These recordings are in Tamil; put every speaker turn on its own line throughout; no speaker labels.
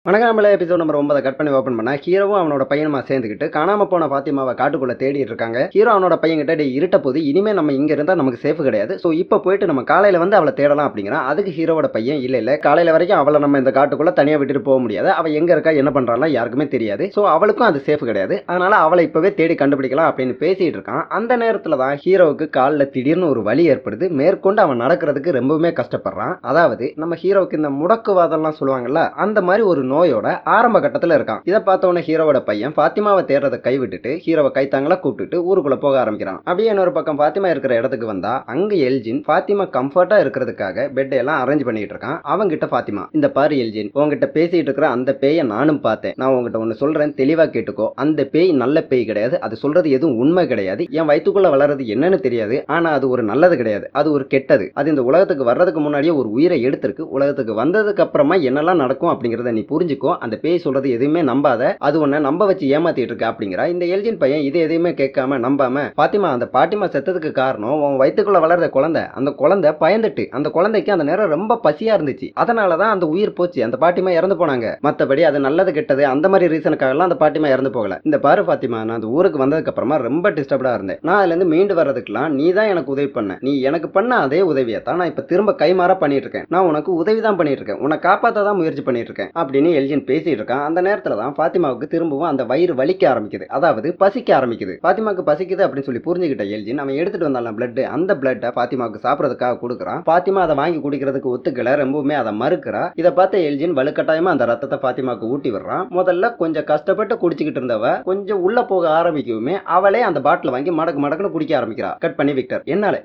வணக்கம் நம்மள எபிசோட் நம்பர் 9 கட் பண்ணி ஓப்பன் பண்ணா ஹீரோவும் அவனோட பையனுமா சேர்ந்துக்கிட்டு காணாம போன பாத்திமாவை காட்டுக்குள்ள தேடிட்டு இருக்காங்க. ஹீரோ அவனோட பையன் கிட்ட டே இருட்ட போது இனிமே நம்ம இங்க இருந்தா நமக்கு சேஃப் கிடையாது, சோ இப்ப போயிட்டு நம்ம காலையில வந்து அவளை தேடலாம் அப்படிங்கிறான். அதுக்கு ஹீரோவோட பையன் இல்ல காலையில வரைக்கும் அவளை நம்ம இந்த காட்டுக்குள்ள தனியா விட்டுட்டு போக முடியாது, அவ எங்க இருக்கா என்ன பண்றாலாம் யாருக்குமே தெரியாது, சோ அவளுக்கும் அது சேஃப் கிடையாது, அதனால அவளை இப்பவே தேடி கண்டுபிடிக்கலாம் அப்படின்னு பேசிட்டு இருக்கான். அந்த நேரத்துல தான் ஹீரோவுக்கு காலில் திடீர்னு ஒரு வலி ஏற்படுது. மேற்கொண்டு அவன் நடக்கிறதுக்கு ரொம்பவுமே கஷ்டப்படுறான். அதாவது நம்ம ஹீரோவுக்கு இந்த முடக்குவாதம்லாம் சொல்லுவாங்கல்ல, அந்த மாதிரி ஒரு நோயோட ஆரம்ப கட்டத்துல இருக்கான். இதை பார்த்த உடனே ஹீரோவோட பையன் பாத்திமாவை தேடுறதை கைவிட்டுட்டு ஹீரோவை கைத்தாங்களா கூப்பிட்டு ஊருக்குள்ள போக ஆரம்பிக்கிறான். அப்படியே இன்னொரு பக்கம் பாத்திமா இருக்கிற இடத்துக்கு வந்தா அங்க எல்ஜின் பாத்திமா கம்ஃபர்ட்டா இருக்கிறதுக்காக பெட் எல்லாம் அரேஞ்ச் பண்ணிட்டு இருக்கான். அவங்கிட்ட பாத்திமா, இந்த பாரு எல்ஜின், உங்ககிட்ட பேசிட்டு இருக்கிற அந்த பேயை நானும் பார்த்தேன், நான் உங்ககிட்ட ஒண்ணு சொல்றேன் தெளிவா கேட்டுக்கோ, அந்த பேய் நல்ல பேய் கிடையாது, அது சொல்றது எதுவும் உண்மை கிடையாது, என் வயிற்றுக்குள்ள வளர்றது என்னன்னு தெரியாது, ஆனா அது ஒரு நல்லது கிடையாது, அது ஒரு கெட்டது, அது இந்த உலகத்துக்கு வர்றதுக்கு முன்னாடியே ஒரு உயிரை எடுத்திருக்கு, உலகத்துக்கு வந்ததுக்கு அப்புறமா என்னெல்லாம் நடக்கும் அப்படிங்கறத நீ புரிஞ்சுக்கோ, அந்த பேய் சொல்றது எதுவுமே நம்பாத, அது உன்னை நம்ப வச்சு ஏமாத்திட்டு இருக்க அப்படிங்கிறா. இந்த எல்ஜின் பையன் இது எதையுமே கேட்காம நம்பாம, பாத்திமா அந்த பாட்டிமா செத்ததுக்கு காரணம் உன் வயிற்றுக்குள்ள வளர்ற குழந்தை, அந்த குழந்தை பயந்துட்டு, அந்த குழந்தைக்கு அந்த நேரம் ரொம்ப பசியா இருந்துச்சு, அதனாலதான் அந்த உயிர் போச்சு, அந்த பாட்டிமா இறந்து போனாங்க, மத்தபடி அது நல்லது கெட்டது அந்த மாதிரி ரீசனுக்காக எல்லாம் அந்த பாட்டிமா இறந்து போகல. இந்த பாரு பாத்திமா, நான் அந்த ஊருக்கு வந்ததுக்கு அப்புறமா ரொம்ப டிஸ்டர்படா இருந்தேன், நான் அதுல இருந்து மீண்டு வர்றதுக்குலாம் நீ தான் எனக்கு உதவி பண்ண, நீ எனக்கு பண்ண அதே உதவியை தான் நான் இப்ப திரும்ப கைமாறா பண்ணிட்டு இருக்கேன், நான் உனக்கு உதவி தான் பண்ணிட்டு இருக்கேன், உன்னை காப்பாத்த தான் முயற்சி பண்ணிட்டு இருக்கேன் அப்படின்னு எல்ஜின் பேசிட்டு இருக்கான். அந்த நேரத்துல தான் பாத்திமாவுக்கு திரும்பவும் அந்த வயிறு வலிக்க ஆரம்பிக்குது, அதாவது பசிக்க ஆரம்பிக்குது. பாத்திமாவுக்கு பசிக்குது அப்படின்னு சொல்லி புரிஞ்சுக்கிட்ட எல்ஜின் அவன் எடுத்துட்டு வந்தாலும் பிளட், அந்த பிளட்டை பாத்திமாவுக்கு சாப்பிடறதுக்காக கொடுக்குறான். பாத்திமா அதை வாங்கி குடிக்கிறதுக்கு ஒத்துக்கல, ரொம்பவுமே அதை மறுக்கிறா. இதை பார்த்த எல்ஜின் வலுக்கட்டாயமா அந்த ரத்தத்தை பாத்திமாவுக்கு ஊட்டி விடுறான். முதல்ல கொஞ்சம் கஷ்டப்பட்டு குடிச்சுக்கிட்டு இருந்தவ கொஞ்சம் உள்ள போக ஆரம்பிக்குமே அவளே அந்த பாட்டில் வாங்கி மடக்கு மடக்குன்னு குடிக்க ஆரம்பிக்கிறா. கட் பண்ணி விக்டர்,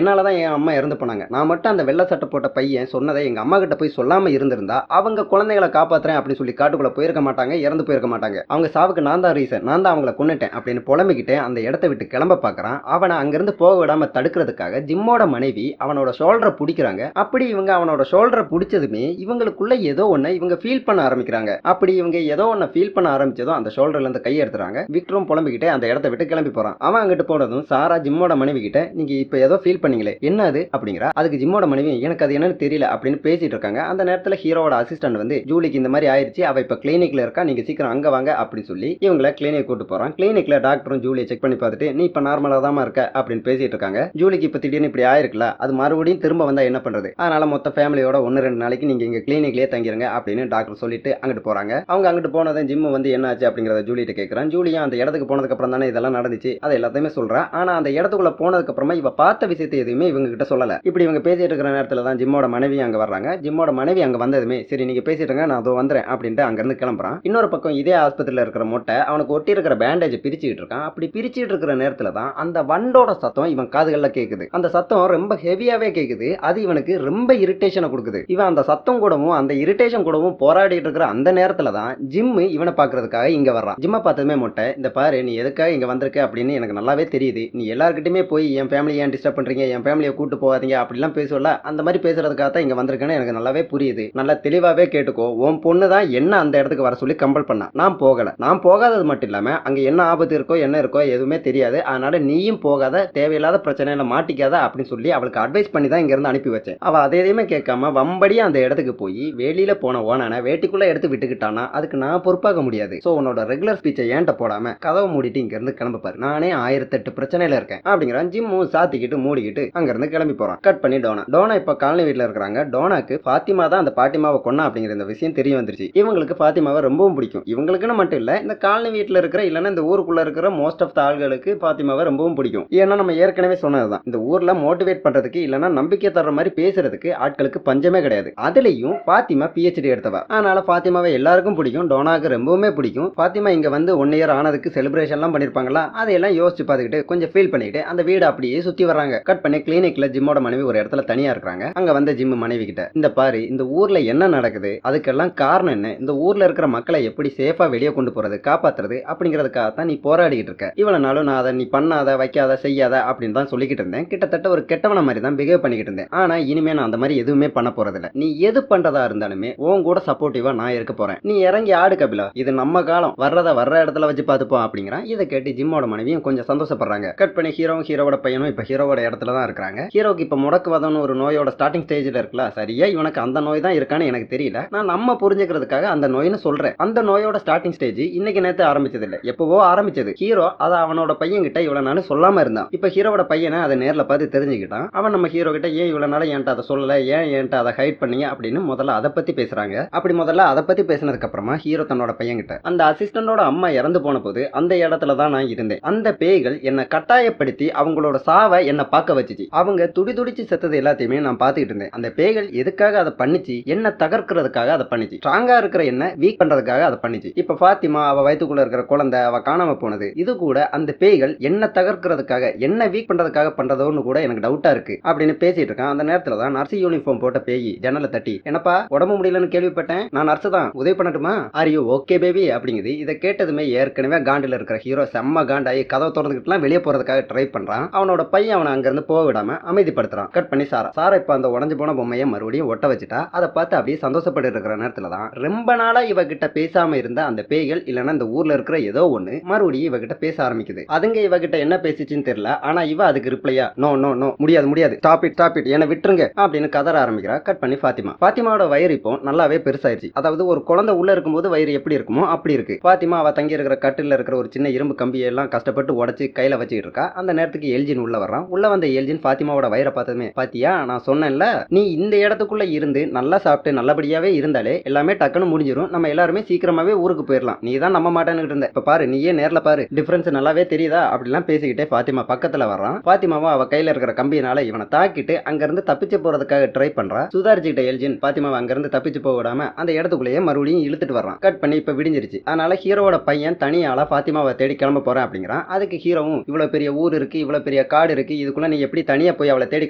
என்னாலதான் என் அம்மா இறந்து போனாங்க, நான் மட்டும் அந்த வெள்ளை சட்டை போட்ட பையன் சொன்னதை எங்க அம்மா கிட்ட போய் சொல்லாம இருந்திருந்தா அவங்க குழந்தைகளை காப்பாத்துறேன் அப்படின்னு சொல்லி காட்டுக்குள்ள போயிருக்க மாட்டாங்க, இறந்து போயிருக்க மாட்டாங்க, அவங்க சாவுக்கு நான் தான் ரீசன், நான் தான் அவங்கள கொன்னுட்டேன் அப்படின்னு புலம்பிக்கிட்டே அந்த இடத்தை விட்டு கிளம்ப பாக்குறான். அவனை அங்கிருந்து போக விடாம தடுக்கிறதுக்காக ஜிம்மோட மனைவி அவனோட ஷோல்டரை பிடிக்கிறாங்க. அப்படி இவங்க அவனோட ஷோல்டரை பிடிச்சதுமே இவங்களுக்குள்ள ஏதோ ஒண்ணு இவங்க ஃபீல் பண்ண ஆரம்பிக்கிறாங்க. அப்படி இவங்க ஏதோ ஒண்ணு ஃபீல் பண்ண ஆரம்பிச்சதும் அந்த ஷோல்டர்ல இருந்து கையை எடுத்துறாங்க. விக்டரும் புலம்பிக்கிட்டே அந்த இடத்தை விட்டு கிளம்பி போறான். அவன் அங்கிட்டு போனதும் சாரா ஜிம்மோட மனைவி கிட்ட, நீங்க இப்ப ஏதோ ஃபீல் பண்ணீங்களே என்ன அது அப்படிங்கிறா. அதுக்கு ஜிம்மோட மனைவி, எனக்கு அது என்னன்னு தெரியல அப்படின்னு பேசிட்டு இருக்காங்க. அந்த நேரத்துல ஹீரோவோட அசிஸ்டன்ட் வந்து, ஜூலிக்கு இந்த மாதிரி ஆயிருச்சு, அவ இப்ப கிளினிக்ல இருக்கா, நீங்க சீக்கிரம் அங்க வாங்க அப்படின்னு சொல்லி இவங்களை கிளினிக் கூட்டு போறான். கிளினிக்ல டாக்டரும் ஜூலியை செக் பண்ணி பார்த்துட்டு, நீ இப்ப நார்மலா தான் இருக்க அப்படின்னு பேசிட்டு இருக்காங்க. ஜூலிக்கு இப்ப திடீர்னு இப்படி ஆயிருக்குல, அது மறுபடியும் திரும்ப வந்தா என்ன பண்றது, அதனால மொத்த ஃபேமிலியோட 1-2 நாளைக்கு நீங்க இங்க கிளினிக்லயே தங்கிருங்க அப்படின்னு டாக்டர் சொல்லிட்டு அங்கிட்டு போறாங்க. அவங்க அங்கிட்டு போனதும் ஜிம் வந்து என்ன ஆச்சு அப்படிங்கறத ஜூலிட்ட கேட்கறான். ஜூலியா அந்த இடத்துக்கு போனதுக்கு அப்புறம் தானே இதெல்லாம் நடந்துச்சு, அதை எல்லாத்தையுமே சொல்றா. ஆனா அந்த இடத்துக்குள்ள போனதுக்கு அப்புறமா இவ பார்த்த விஷயத்தை எதுவுமே இவங்க கிட்ட சொல்லல. இப்படி இவங்க பேசிட்டு இருக்கிற நேரத்துல தான் ஜிம்மோட மனைவி அங்க வர்றாங்க. ஜிம்மோட மனைவி அங்க வந்ததுமே, சரி நீங்க பேசிட்டு இருங்க, நான் அதோ வந்துறேன் அப்படின்ட்டு அங்க இருந்து கிளம்புறான். இன்னொரு பக்கம் இதே ஆஸ்பத்திரியில இருக்கிற மொட்டை அவனுக்கு ஒட்டி இருக்கிற பேண்டேஜ் பிரிச்சுட்டு இருக்கான். அப்படி பிரிச்சுட்டு இருக்கிற நேரத்துல தான் அந்த வண்டோட சத்தம் இவன் காதுகள்ல கேக்குது. அந்த சத்தம் ரொம்ப ஹெவியாவே கேக்குது. அது இவனுக்கு ரொம்ப இரிட்டேஷனை கொடுக்குது. இவன் அந்த சத்தம் கூடவும் அந்த இரிட்டேஷன் கூடவும் போராடிட்டு இருக்கிற அந்த நேரத்துல தான் ஜிம் இவனை பாக்குறதுக்காக இங்க வர்றான். ஜிம்மை பார்த்ததுமே மொட்டை, இந்த பாரு நீ எதுக்காக இங்க வந்திருக்க அப்படின்னு எனக்கு நல்லாவே தெரியுது, நீ எல்லார்கிட்டயுமே போய் என் ஃபேமிலியை ஏன் டிஸ்டர்ப் பண்றீங்க, என் ஃபேமிலியை கூட்டு போகாதீங்க அப்படிலாம் பேசல, அந்த மாதிரி பேசுறதுக்காக தான் இங்க வந்திருக்கேன்னு எனக்கு நல்லாவே புரியுது, நல்லா தெளிவாவே கேட்டுக்கோ, உன் பொண்ணு தான் என்ன அந்த இடத்துக்கு வர சொல்லி கம்பல் பண்ணா, நான் போகல, நான் போகாதது மட்டும் இல்லாம அங்க என்ன ஆபத்து இருக்கோ என்ன இருக்கோ எதுவுமே தெரியாது, அதனால நீயும் போகாத, தேவையில்லாத பிரச்சனையில மாட்டிக்காத அப்படின்னு சொல்லி அவளுக்கு அட்வைஸ் பண்ணி தான் இங்க இருந்து அனுப்பி வச்சேன். அவ அதை எதையுமே கேட்காம வம்படியா அந்த இடத்துக்கு போய் வெளியில போன ஓனான வேட்டிக்குள்ள எடுத்து விட்டுக்கிட்டானா அதுக்கு நான் பொறுப்பாக முடியாது, சோ உன்னோட ரெகுலர் ஸ்பீச்சை ஏன்ட்ட போடாம கதவை மூடிட்டு இங்க இருந்து கிளம்ப பாரு, நானே 1008 பிரச்சனையில இருக்கேன் அப்படிங்கிறான். ஜிம்மும் சாத்திக்கிட்டு மூடிக்கிட்டு அங்க இருந்து கிளம்பி போறான். கட் பண்ணி டோனா இப்ப காலனி வீட்டுல இருக்கிறாங்க. டோனாக்கு பாத்திமா தான் அந்த பாட்டிமாவை கொன்னா அப்படிங்கிற இந்த விஷயம் தெரிய வந்துருச்சு. இவங்களுக்கு பாத்திமாவை ரொம்பவும் பிடிக்கும். இவங்களுக்குன்னு மட்டும் இல்ல, இந்த காலனி வீட்டுல இருக்கிற இல்லன்னா இந்த ஊருக்குள்ள இருக்கிற மோஸ்ட் ஆஃப் த ஆள்களுக்கு பாத்திமாவை ரொம்பவும் பிடிக்கும். ஏன்னா நம்ம ஏற்கனவே சொன்னதுதான், இந்த ஊர்ல மோட்டிவேட் பண்றதுக்கு இல்லன்னா நம்பிக்கை தர்ற மாதிரி பேசுறதுக்கு ஆட்களுக்கு பஞ்சமே கிடையாது. அதுலயும் பாத்திமா PhD எடுத்தவ, அதனால பாத்திமாவை எல்லாருக்கும் பிடிக்கும். டோனாக்கு ரொம்பவுமே பிடிக்கும். பாத்திமா இங்க வந்து 1 இயர் ஆனதுக்கு செலிப்ரேஷன் எல்லாம் பண்ணிருப்பாங்களா, அதையெல்லாம் யோசிச்சு பார்த்துக்கிட்டு கொஞ்சம் ஃபீல் பண்ணிட்டு அந்த வீடு அப்படியே சுத்தி வர்றாங்க. கட் பண்ணி கிளினிக்ல ஜிம்மோட மனைவி ஒரு இடத்துல தனியா இருக்காங்க. அங்க வந்த ஜிம் மனைவி கிட்ட, இந்த பாரு இந்த ஊர்ல என்ன நடக்குது, அதுக்கெல்லாம் காரணம் என்ன, இந்த ஊர்ல இருக்கிற மக்களை எப்படி சேஃபா வெளியே கொண்டு போறது காப்பாத்துறது அப்படிங்கறதுக்காகத்தான் நீ போராடிட்டு இருக்க, இவ்வளவு நாளும் நான் அதை நீ பண்ணாத வைக்காத செய்யாத அப்படின்னு தான் சொல்லிக்கிட்டு இருந்தேன், கிட்டத்தட்ட ஒரு கெட்டவன மாதிரி தான் பிஹேவ் பண்ணிக்கிட்டு இருந்தேன், ஆனா இனிமே நான் அந்த மாதிரி எதுவுமே பண்ண போறதில்ல, நீ எது பண்றதா இருந்தாலுமே உன் கூட சப்போர்ட்டிவா நான் இருக்க போறேன், நீ இறங்கி ஆடு கபிலா, இது நம்ம காலம், வர்ற இடத்துல வச்சு பார்த்துப்போம் அப்படிங்கிறான். இதை கேட்டு ஜிம்மோட மனைவியும் கொஞ்சம் சந்தோஷப்படுறாங்க. கட் பண்ணி ஹீரோவோட பையனும் இப்ப ஹீரோவோட இடத்துல தான் இருக்காங்க. ஹீரோக்கு இப்ப முடக்குவாதம்னு ஒரு நோயோட ஸ்டார்டிங் ஸ்டேஜ்ல இருக்குல்ல, சரியா இவனுக்கு அந்த நோய் தான் இருக்கான்னு எனக்கு தெரியல, நான் நம்ம புரிஞ்சுக்கிறதுக்காக தடுக்கிறதுக்காக அந்த நோய்னு சொல்றேன். அந்த நோயோட ஸ்டார்டிங் ஸ்டேஜ் இன்னைக்கு நேத்து ஆரம்பிச்சது இல்ல, எப்பவோ ஆரம்பிச்சது. ஹீரோ அதை அவனோட பையன் கிட்ட இவ்வளவு நாள் சொல்லாம இருந்தான். இப்ப ஹீரோட பையனை அதை நேர்ல பார்த்து தெரிஞ்சுக்கிட்டான். அவன் நம்ம ஹீரோ கிட்ட ஏன் இவ்வளவு நாள் என்கிட்ட அதை சொல்லல, ஏன் என்கிட்ட அதை ஹைட் பண்ணீங்க அப்படின்னு முதல்ல அதை பத்தி பேசுறாங்க. அப்படி முதல்ல அதை பத்தி பேசினதுக்கு அப்புறமா ஹீரோ தன்னோட பையன் கிட்ட, அந்த அசிஸ்டண்டோட அம்மா இறந்து போன போது அந்த இடத்துல தான் நான் இருந்தேன். அந்த பேய்கள் என்ன கட்டாயப்படுத்தி அவங்களோட சாவை என்ன பார்க்க வச்சுச்சு. அவங்க துடி துடிச்சு செத்தது எல்லாத்தையுமே நான் பார்த்துக்கிட்டு இருந்தேன். அந்த பேய்கள் எதுக்காக அதை பண்ணிச்சு, என்ன தகர்க்கிறதுக்காக அதை பண்ணிச்சு, ஸ்ட்ராங்கா இருக்கிற என்ன வீக் பண்றதுக்காக அதை பண்ணிச்சு. இப்ப பாத்திமா அவ வயிற்றுக்குள்ள இருக்கிற குழந்தை அவ காணாம போனது, இது கூட அந்த பேய்கள் என்ன தகர்க்கிறதுக்காக என்ன வீக் பண்றதுக்காக பண்றதோன்னு கூட எனக்கு டவுட்டா இருக்கு அப்படின்னு பேசிட்டு இருக்கான். அந்த நேரத்துல தான் நர்ஸ் யூனிஃபார்ம் போட்ட பேய் ஜன்னலை தட்டி, என்னப்பா உடம்பு முடியலன்னு கேள்விப்பட்டேன், நான் நர்ஸ் தான், உதவி பண்ணட்டுமா, ஆர் யூ ஓகே பேபி அப்படிங்குது. இதை கேட்டதுமே ஏற்கனவே காண்டில் இருக்கிற ஹீரோ செம்ம காண்டாயி கதவை திறந்துக்கிட்டுலாம் வெளியே போறதுக்காக ட்ரை பண்றான். அவனோட பையன் அவனை அங்க இருந்து போக விடாம அமைதிப்படுத்துறான். கட் பண்ணி சாரா இப்ப அந்த உடஞ்சு போன பொம்மையை மறுபடியும் ஒட்ட வச்சுட்டா. அதை பார்த்து அப்படியே சந்தோஷப்பட்டு இருக்கிற நேரத்துல தான் ரொம்ப நாளா இவகிட்ட பேசாம இருந்த அந்த பேய்கள் இல்லைன்னா இந்த ஊர்ல இருக்கிற ஏதோ ஒண்ணு மறுபடியும் இவகிட்ட பேச ஆரம்பிக்குது. அதுங்க இவகிட்ட என்ன பேசிச்சுன்னு தெரியல. ஆனா இவ அதுக்கு ரிப்ளையா, நோ நோ நோ, முடியாது முடியாது, ஸ்டாப் இட் என்ன விட்டுருங்க அப்படின்னு கதற ஆரம்பிக்கிறா. கட் பண்ணி பாத்திமாவோட வயிறு இப்போ நல்லாவே பெருசாயிருச்சு. அதாவது ஒரு குழந்தை உள்ள இருக்கும்போது வயிறு எப்படி இருக்குமோ அப்படி இருக்கு. பாத்திமா அவ தங்கி இருக்கிற கட்டில இருக்கிற ஒரு சின்ன இரும்பு கம்பியை எல்லாம் கஷ்டப்பட்டு உடைச்சு கையில வச்சுக்கிட்டு இருக்கா. அந்த நேரத்துக்கு எல்ஜின் உள்ள வர்றான். உள்ள வந்த எல்ஜின் பாத்திமாவோட வயிறை பார்த்ததுமே, பாத்தியா நான் சொன்னேன்ல, நீ இந்த இடத்துக்குள்ள இருந்து நல்லா சாப்பிட்டு நல்லபடியாவே இருந்தாலே எல்லாமே டக்குன்னு முடிஞ்சிடும், நம்ம எல்லாருமே சீக்கிரமாவே ஊருக்கு போயிடலாம், நீ தான் நம்ப மாட்டேன்னு இருந்த, இப்ப பாரு நீயே நேர்ல பாரு, டிஃபரன்ஸ் நல்லாவே தெரியுதா அப்படிலாம் பேசிக்கிட்டே பாத்திமா பக்கத்துல வர்றான். பாத்திமாவும் அவ கையில இருக்கிற கம்பியினால இவனை தாக்கிட்டு அங்க இருந்து தப்பிச்சு போறதுக்காக ட்ரை பண்றா. சுதாரிச்சுக்கிட்ட எல்ஜின் பாத்திமாவை அங்க இருந்து தப்பிச்சு போக விடாம அந்த இடத்துக்குள்ளேயே மறுபடியும் இழுத்துட்டு வர்றான். கட் பண்ணி இப்ப விடிஞ்சிருச்சு. அதனால ஹீரோவோட பையன் தனியால பாத்திமாவை தேடி கிளம்ப போறேன் அப்படிங்கிறான். அதுக்கு ஹீரோவும், இவ்வளவு பெரிய ஊர் இருக்கு, இவ்வளவு பெரிய காடு இருக்கு, இதுக்குள்ள நீ எப்படி தனியா போய் அவளை தேடி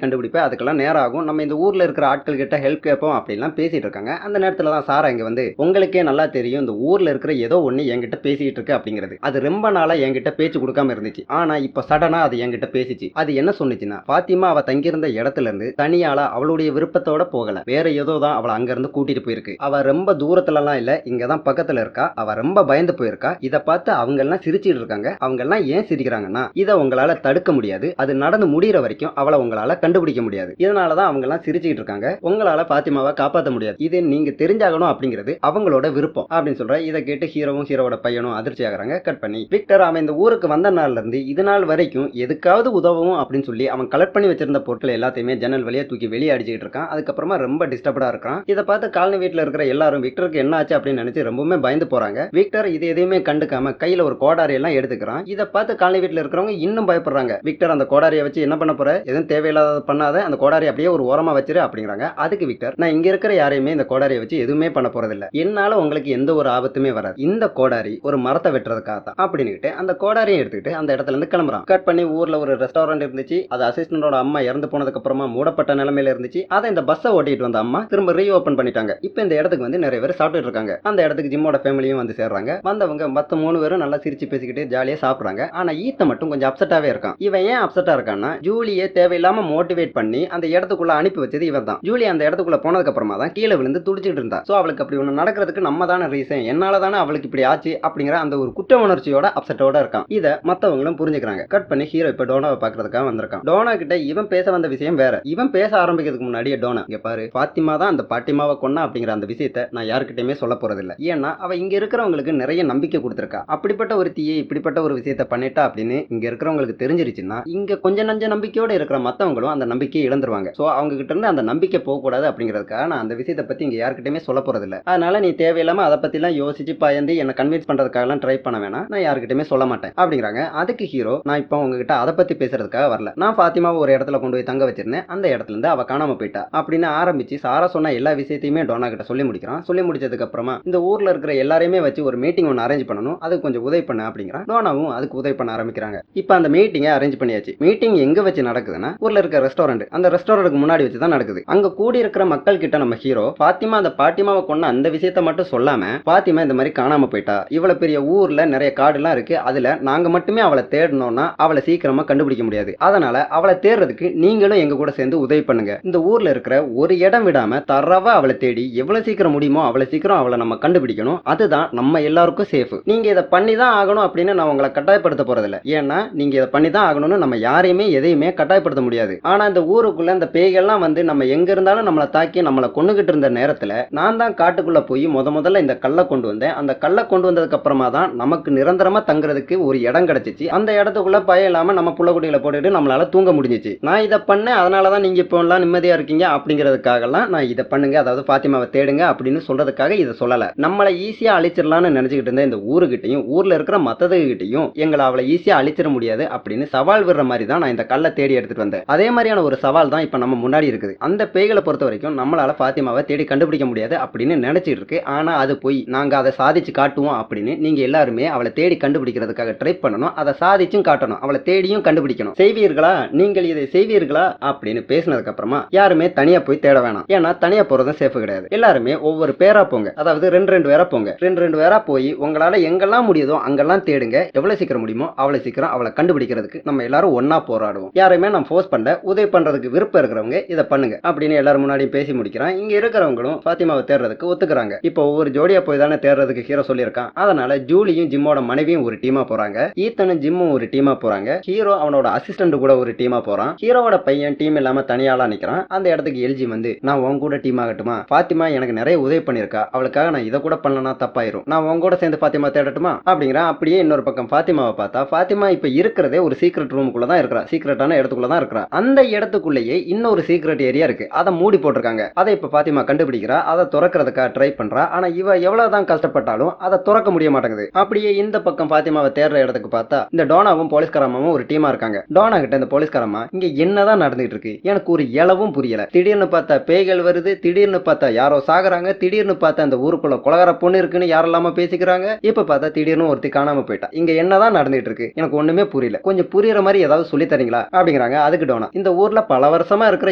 கண்டுபிடிப்ப, அதுக்கெல்லாம் நேரம் ஆகும், நம்ம இந்த ஊர்ல இருக்கிற ஆட்கள் கிட்ட ஹெல்ப் கேட்போம் அப்படிலாம் பேசிட்டு இருக்காங்க. அந்த நேரத்துல தான் சாரா இங்க வந்து, உங்களுக்கே நல்லா தெரியும் இந்த ஊர்ல இருக்கிற ஏதோ ஒண்ணு என்கிட்ட பேசிட்டு இருக்கு அப்படிங்கிறது, அது ரொம்ப நாளா என்கிட்ட பேச்சு கொடுக்காம இருந்துச்சு, ஆனா இப்ப சடனா அது என்கிட்ட பேசிச்சு. அது என்ன சொன்னுச்சுன்னா, பாத்திமா அவ தங்கியிருந்த இடத்துல இருந்து தனியால அவளுடைய விருப்பத்தோட போகல, வேற ஏதோ தான் அவளை அங்க இருந்து கூட்டிட்டு போயிருக்கு. அவ ரொம்ப தூரத்துல எல்லாம் இல்ல, இங்கதான் பக்கத்துல இருக்கா, அவ ரொம்ப பயந்து போயிருக்கா. இத பார்த்து அவங்க எல்லாம் சிரிச்சிட்டு இருக்காங்க. அவங்க எல்லாம் ஏன் சிரிக்கிறாங்கன்னா, இதை உங்களால தடுக்க முடியாது, அது நடந்து முடிகிற வரைக்கும் அவளை உங்களால கண்டுபிடிக்க முடியாது, இதனாலதான் அவங்க எல்லாம் சிரிச்சுட்டு இருக்காங்க, உங்களால பாத்திமாவை காப்பாற்ற முடியாது, இது நீங்க தெரிஞ்சாகணும் அப்படிங்கிறது அவங்களோட விருப்பம் அப்படின்னு சொல்ற. இதை கேட்டு ஹீரோவும் ஹீரோட பையனும் அதிர்ச்சி ஆகுறாங்க. கட் பண்ணி விக்டர் அவன் இந்த ஊருக்கு வந்த நாள்ல இருந்து இது நாள் வரைக்கும் எதுக்காவது உதவும் அப்படின்னு சொல்லி அவன் கலெக்ட் பண்ணி வச்சிருந்த பொருட்கள் எல்லாத்தையுமே ஜன்னல் வழியா தூக்கி வெளியே அடிச்சுட்டு இருக்கான். அதுக்கப்புறமா ரொம்ப டிஸ்டர்படா இருக்கான். இதை பார்த்து காலனி வீட்டுல இருக்கிற எல்லாரும் விக்டருக்கு என்ன ஆச்சு அப்படின்னு நினைச்சு ரொம்பவுமே பயந்து போறாங்க. விக்டர் இது எதையுமே கண்டுக்காம கையில ஒரு கோடாரி எல்லாம் எடுத்துக்கிறான். இதை பார்த்து காலனி வீட்டுல இருக்கிறவங்க இன்னும் பயப்படுறாங்க. விக்டர் அந்த கோடாரியை வச்சு என்ன பண்ண போற, எதுவும் தேவையில்லாத பண்ணாத, அந்த கோடாரி அப்படியே ஒரு ஓரமா வச்சிரு அப்படிங்கிறாங்க. அதுக்கு விக்டர், நான் இங்க இருக்கிற யாரையுமே இந்த கோடாரியை வச்சு எதுவுமே பண்ண போறதில்ல, என்னால உங்களுக்கு எந்த ஒரு ஆபத்துமே வராது, இந்த கோடாரி ஒரு மரத்தை வெட்டுறதுக்காக தான் அப்படின்னுட்டு அந்த கோடாரியை எடுத்துக்கிட்டு அந்த இடத்துல இருந்து கிளம்புறான். கட் பண்ணி ஊர்ல ஒரு ரெஸ்டாரண்ட் இருந்துச்சு, அது அசிஸ்டண்டோட அம்மா இறந்து போனதுக்கு அப்புறமா மூடப்பட்ட நிலைமையில இருந்துச்சு. அதை இந்த பஸ்ஸை ஓட்டிட்டு வந்த அம்மா திரும்ப ரீஓபன் பண்ணிட்டாங்க. இப்போ இந்த இடத்துக்கு வந்து நிறைய பேர் சாப்பிட்டு இருக்காங்க. அந்த இடத்துக்கு ஜிம்மோட ஃபேமிலியும் வந்து சேர்றாங்க. வந்தவங்க மத்த 3 பேரும் நல்லா சிரிச்சு பேசிக்கிட்டு ஜாலியா சாப்பிடுறாங்க. ஆனா ஈத்த மட்டும் கொஞ்சம் அப்செட்டாவே இருக்கான். இவன் ஏன் அப்செட்டா இருக்கான்னா, ஜூலியை தேவையில்லாம மோட்டிவேட் பண்ணி அந்த இடத்துக்குள்ள அனுப்பி வச்சது இவன் தான். ஜூலி அந்த இடத்துக்குள்ள போனதுக்கு அப்புறமா தான் கீழே விழுந்து துடிச்சிட்டு இருந்தா. சோ அவளுக்கு அப்படி ஒண்ணு நடக்கிறதுக்கு நம்ம தானே ரீசன், என்னால தானே அவளுக்கு இப்படி ஆச்சு அப்படிங்கிற அந்த ஒரு குற்ற உணர்ச்சியோட அப்செட்டோட இருக்கான். இத மத்தவங்களும் புரிஞ்சுக்கிறாங்க. கட் பண்ணி ஹீரோ இப்ப டோனாவை பாக்குறதுக்காக வந்திருக்கான். டோனா கிட்ட இவன் பேச வந்த விஷயம் வேற. இவன் பேச ஆரம்பிக்கிறதுக்கு முன்னாடியே டோனா, இங்க பாரு, பாத்திமா தான் அந்த பாட்டிமாவை கொன்னா அப்படிங்கிற அந்த விஷயத்தை நான் யாருக்கிட்டயுமே சொல்ல போறதில்ல, ஏன்னா அவ இங்க இருக்கிறவங்களுக்கு நிறைய நம்பிக்கை கொடுத்திருக்கா, அப்படிப்பட்ட ஒரு தீயை இப்படிப்பட்ட ஒரு விஷயத்தை பண்ணிட்டா அப்படின்னு இங்க இருக்கிறவங்களுக்கு தெரிஞ்சிருச்சுன்னா இங்க கொஞ்சம் நஞ்ச நம்பிக்கையோட இருக்கிற மத்தவங்களும் அந்த நம்பிக்கையை இழந்துருவாங்க. சோ அவங்க கிட்ட இருந்து அந்த நம்பிக்கை போக கூடாது அப்படிங்கிறதுக்காக நான் அந்த விஷயத்தை பத்தி இங்க யாருக்கிட்டயுமே சொல்ல போறதில்ல. அதனால நீ தேவையில்லாம அதை பத்தி எல்லாம் யோசிச்சு பயந்து என்ன கன்வின்ஸ் பண்றதுக்காக எல்லாம் ட்ரை பண்ண வேணாம், நான் யாருக்கிட்டயுமே சொல்ல மாட்டேன் அப்படிங்கிறாங்க. அதுக்கு ஹீரோ, நான் இப்போ உங்ககிட்ட அதை பத்தி பேசுறதுக்காக வரல, நான் பாத்திமாவை ஒரு இடத்துல கொண்டு போய் தங்க வச்சிருந்தேன், அந்த இடத்துல இருந்து அவ காணாம போயிட்டா அப்படின்னு ஆரம்பிச்சு சாரா சொன்ன எல்லா விஷயத்தையுமே டோனா கிட்ட சொல்லி முடிக்கிறான். சொல்லி முடிச்சதுக்கு அப்புறமா இந்த ஊர்ல இருக்கிற எல்லாரையுமே வச்சு ஒரு மீட்டிங் ஒன்று அரேஞ்ச் பண்ணணும், அதுக்கு கொஞ்சம் உதவி பண்ண அப்படிங்கிறான். டோனாவும் அதுக்கு உதவி பண்ண ஆரம்பிக்கிறாங்க. இப்போ அந்த மீட்டிங்கை அரேஞ்ச் பண்ணியாச்சு. மீட்டிங் எங்க வச்சு நடக்குதுன்னா ஊர்ல இருக்க ரெஸ்டாரண்ட், அந்த ரெஸ்டாரண்ட்டுக்கு முன்னாடி வச்சு தான் நடக்குது. அங்க கூடி இருக்கிற மக்கள் கிட்ட நம்ம ஹீரோ பாத்திமா அந்த பாட்டிமாவை கொன்ன அந்த விஷயத்தை மட்டும் சொல்லாம, பாத்திமா இந்த மாதிரி காணாம போயிட்டா, இவ்வளவு பெரிய ஊர்ல நிறைய காடுலாம் இருக்கு, அதுல நாங்க மட்டுமே அவளை தேடணும்னா அவளை சீக்கிரமா கண்டுபிடிக்க முடியாது, அதனால அவளை தேடுறதுக்கு நீங்களும் எங்க கூட சேர்ந்து உதவி பண்ணுங்க, இந்த ஊர்ல இருக்கிற ஒரு இடம் விடாம தரவா அவளை தேடி எவ்வளவு சீக்கிரம் முடியுமோ அவ்வளவு சீக்கிரம் அவளை நம்ம கண்டுபிடிக்கணும், அதுதான் நம்ம எல்லாருக்கும் சேஃப், நீங்க இதை பண்ணி தான் ஆகணும் அப்படின்னு நான் உங்களை கட்டாயப்படுத்த போறதில்ல, ஏன்னா நீங்க இதை பண்ணி தான் ஆகணும்னு நம்ம யாரையுமே எதையுமே கட்டாயப்படுத்த முடியாது. ஆனா இந்த ஊருக்குள்ள இந்த பேய்கள்லாம் வந்து நம்ம எங்க இருந்தாலும் நம்மளை தாக்கி நம்மளை கொண்டுகிட்டு இருந்த நேரத்துல நான் தான் காட்டுக்குள்ள போய் முதல்ல இந்த கல்லை கொண்டு வந்தேன். அந்த கல்லை கொண்டு வந்ததுக்கு அப்புறமா தான் நமக்கு நிரந்தரமா தங்குறதுக்கு ஒரு இடம் கிடைச்சிச்சு. அந்த இடத்துக்குள்ள பயம் இல்லாம நம்ம புள்ளக்குட்டிகளை போட்டுட்டு நம்மளால தூங்க முடிஞ்சிச்சு. நான் இதை பண்ணேன், அதனாலதான் நீங்க இப்போ எல்லாம் நிம்மதியா இருக்கீங்க அப்படிங்கிறதுக்காகலாம் நான் இதை பண்ணுங்க, அதாவது பாத்திமாவை தேடுங்க அப்படின்னு சொல்றதுக்காக இதை சொல்லல. நம்மளை ஈஸியா அழிச்சிடலாம்னு நினைச்சுக்கிட்டு இருந்த இந்த ஊருகிட்டையும் ஊர்ல இருக்கிற மத்ததுகிட்டையும் எங்களை அவளை ஈஸியா அழிச்சிட முடியாது அப்படின்னு சவால் விடுற மாதிரி தான் நான் இந்த கல்லை தேடி எடுத்துட்டு வந்தேன். அதே மாதிரியான ஒரு சவால் தான் இப்ப நம்ம முன்னாடி இருக்குது. அந்த பேய்களை பொறுத்த வரைக்கும் நம்மளால பாத்திமாவை தேடி கண்டுபிடிக்க முடியாது அப்படின்னு நினைச்சிட்டு இருக்கு. ஆனா அது போய் நாங்க அதை சாதிச்சு காட்டுவோம் அப்படின்னு நீங்க எல்லாருமே அவளை தேடி கண்டுபிடிக்கிறதுக்காக ட்ரை பண்ணணும். அதை சாதிச்சும் காட்டணும், அவளை தேடியும் கண்டுபிடிக்கணும். செய்வீர்களா, நீங்கள் இதை செய்வீர்களா அப்படின்னு பேசினதுக்கு அப்புறமா யாருமே தனியா போய் தேட வேணாம். ஏன்னா தனியா போறதும் சேஃப் கிடையாது. எல்லாருமே ஒவ்வொரு பேரா போங்க, அதாவது ரெண்டு பேரா போங்க. ரெண்டு பேரா போய் உங்களால எங்கெல்லாம் முடியுதோ அங்கெல்லாம் தேடுங்க. எவ்வளவு சீக்கிரம் முடியுமோ அவ்வளவு சீக்கிரம் அவளை கண்டுபிடிக்கிறதுக்கு நம்ம எல்லாரும் ஒன்னா போராடுவோம். யாருமே நான் ஃபோர்ஸ் பண்ணல, உதவி பண்றதுக்கு விருப்பம் இருக்கிறவங்க இதை பண்ணுங்க அப்படின்னு எல்லாரும் முன்னாடியும் பேசி முடிக்கிறான். இங்க இருக்கிறவங்களும் பாத்திமாவை தேடுறதுக்கு ஒத்துக்கிறாங்க. இப்போ ஒவ்வொரு ஜோடியா போய் தானே தேடுறதுக்கு ஹீரோ சொல்லியிருக்கான். அதனால ஜூலியும் ஜிம்மோட மனைவியும் ஒரு டீமா போறாங்க. ஈத்தனும் ஜிம்மும் ஒரு டீமா போறாங்க. ஹீரோ அவனோட அசிஸ்டன்ட் கூட ஒரு டீமா போறான். ஹீரோவோட பையன் டீம் இல்லாம தனியாளா நிக்கிறான். அந்த இடத்துக்கு எல்ஜி வந்து, நான் உன் கூட டீம் ஆகட்டுமா, பாத்திமா எனக்கு நிறைய உதவி பண்ணிருக்கா, அவளுக்காக நான் இதை கூட பண்ணலனா தப்பாயிரும், நான் உன் கூட சேர்ந்து பாத்திமா தேடட்டுமா அப்படிங்கிறான். அப்படியே இன்னொரு பக்கம் பாத்திமாவை பார்த்தா பாத்திமா இப்ப இருக்கிறதே ஒரு சீக்ரெட் ரூமுக்குள்ள தான் இருக்கிறா, சீக்ரெட்டான இடத்துக்குள்ள தான் இருக்கிறா. அந்த இடத்துக்குள்ளேயே இன்னொரு சீக்ரெட் ஏரியா இருக்கு, அதை மூடி போட்டிருக்காங்க. அதை இப்ப பாத்திமா கண்டுபிடிக்கிறா, அதை திறக்கிறதுக்காக ட்ரை பண்றா. ஆனா இவ எவ்வளவுதான் கஷ்டப்பட்டாலும் அதை திறக்க முடிய மாட்டேங்குது. அப்படியே இந்த பக்கம் பாத்திமாவை தேடுற இடத்துக்கு பார்த்தா இந்த டோனாவும் போலீஸ்காரமாவும் ஒரு டீமா இருக்காங்க. டோனா கிட்ட இந்த போலீஸ்காரமா, இங்க என்னதான் நடந்துட்டு இருக்கு, எனக்கு ஒரு இளவும் புரியல. திடீர்னு பார்த்தா பேய்கள் வருது, திடீர்னு பார்த்தா யாரோ சாகுறாங்க, திடீர்னு பார்த்தா இந்த ஊருக்குள்ள கொலகார பொண்ணு இருக்குன்னு யாரெல்லாம பேசிக்கிறாங்க. இப்ப பார்த்தா திடீர்னு ஒருத்தி காணாம போயிட்டா. இங்க என்னதான் நடந்துட்டு இருக்கு, எனக்கு ஒண்ணுமே புரியல, கொஞ்சம் புரியுற மாதிரி ஏதாவது சொல்லி தரீங்களா அப்படிங்கிறாங்க. அதுக்கு டோனா, இந்த ஊர்ல பல வருஷமா இருக்கிற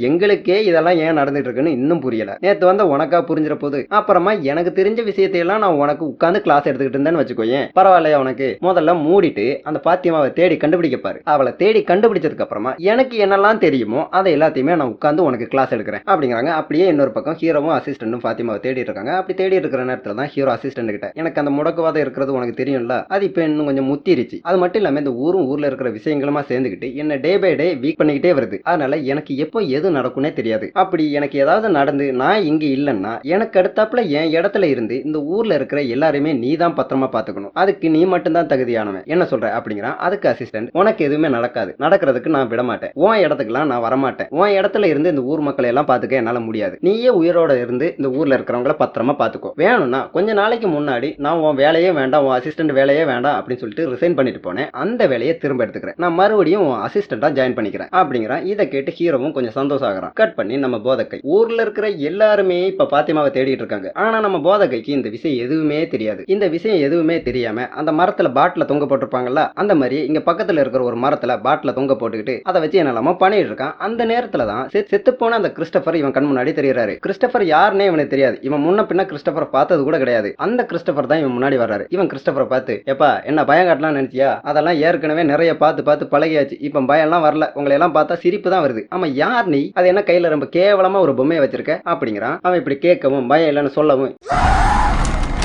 எங்களுக்கே இதெல்லாம் ஏன் நடந்துட்டு இருக்குன்னு இன்னும் புரியல. நேத்து வந்து உனக்கா புரிஞ்சிட போது, அப்புறமா எனக்கு தெரிஞ்ச விஷயத்தையெல்லாம் நான் உனக்கு உட்கார்ந்து கிளாஸ் எடுத்துக்கிட்டு இருந்தேன்னு வச்சுக்கோயேன். பரவாயில்லையா உனக்கு, முதல்ல மூடிட்டு அந்த பாத்திமாவை தேடி கண்டுபிடிக்க பாரு. அவளை தேடி கண்டுபிடிச்சதுக்கு அப்புறமா எனக்கு என்னெல்லாம் தெரியுமோ அதை எல்லாத்தையுமே நான் உட்கார்ந்து உனக்கு கிளாஸ் எடுக்கிறேன் அப்படிங்கிறாங்க. அப்படியே இன்னொரு பக்கம் ஹீரோவும் அசிஸ்டன்டும் பாத்திமாவை தேடி இருக்காங்க. அப்படி தேடி இருக்கிற நேரத்துல தான் ஹீரோ அசிஸ்டன்ட் கிட்ட, எனக்கு அந்த முடக்குவாதம் இருக்கிறது உனக்கு தெரியும்ல, அது இப்ப இன்னும் கொஞ்சம் முத்திருச்சு. அது மட்டும் இல்லாம இந்த ஊர்ல இருக்கிற விஷயங்களுமா சேர்ந்துக்கிட்டு என்ன டே பை டே வீக் பண்ணிக்கிட்டே வருது. அதனால எனக்கு எப்போ எது நடக்கும்னே தெரியாது. அப்படி எனக்கு ஏதாவது நடந்து நான் இங்க இல்லைன்னா எனக்கு அடுத்தாப்புல என் இடத்துல இருந்து இந்த ஊர்ல இருக்கிற எல்லாருமே நீ தான் பத்திரமா பாத்துக்கணும், அதுக்கு நீ மட்டும் தான் தகுதியானவன், என்ன சொல்ற அப்படிங்கிறான். அதுக்கு அசிஸ்டன்ட், உனக்கு எதுவுமே நடக்காது, நடக்கிறதுக்கு நான் விட மாட்டேன், உன் இடத்துக்குலாம் நான் வரமாட்டேன், உன் இடத்துல இருந்து இந்த ஊர் மக்களை எல்லாம் பாத்துக்க என்னால முடியாது, நீயே உயிரோட இருந்து இந்த ஊர்ல இருக்கிறவங்கள பத்திரமா பாத்துக்கோ, வேணும்னா கொஞ்ச நாளைக்கு முன்னாடி நான் உன் வேலையே வேண்டாம், உன் அசிஸ்டன்ட் வேலையே வேண்டாம் அப்படின்னு சொல்லிட்டு ரிசைன் பண்ணிட்டு போனேன், அந்த வேலையை திரும்ப எடுத்துக்கிறேன், நான் மறுபடியும் உன் அசிஸ்டண்டா ஜாயின் பண்ணிக்கிறேன் அப்படிங்கிறான். இதை கேட்டு ஹீரோவும் கொஞ்சம் சந்தோஷம் ஆகிறான். கட் பண்ணி நம்ம போதக்கை ஊர்ல இருக்கிற எல்லாருமே இப்ப பாத்திமாவை தேடிட்டு இருக்காங்க. ஆனா நம்ம போதக்கைக்கு இந்த விஷயம் எதுவுமே தெரியாது. இந்த விஷயம் எதுவுமே தெரியாம அந்த மரத்துல பாட்டில தொங்க போட்டிருப்பாங்கல்ல, அந்த மாதிரி இங்க பக்கத்துல இருக்கிற ஒரு மரத்துல பாட்டில தொங்க போட்டுக்கிட்டு அதை வச்சு என்னெல்லாமோ பண்ணிட்டு இருக்கான். அந்த நேரத்துல தான் செத்து போன அந்த கிறிஸ்டபர் இவன் கண் முன்னாடி தெரியறாரு. கிறிஸ்டபர் யாருன்னே இவனுக்கு தெரியாது. இவன் முன்ன பின்ன கிறிஸ்டபரை பார்த்தது கூட கிடையாது. அந்த கிறிஸ்டபர் தான் இவன் முன்னாடி வர்றாரு. இவன் கிறிஸ்டபரை பார்த்து, எப்பா என்ன பயம் காட்டலாம் நினைச்சியா, அதெல்லாம் ஏற்கனவே நிறைய பார்த்து பழகியாச்சு, இப்ப பயம் எல்லாம் வரல, உங்களை எல்லாம் பார்த்தா சிரிப்பு தான் வருது, ஆமா யார் நீ, அது என்ன கையில ரொம்ப கேவலமா ஒரு பொம்மையை வச்சிருக்க அப்படிங்கிறான். அவன் இப்படி கேட்கவும் பயம் இல்லைன்னு சொல்லவும்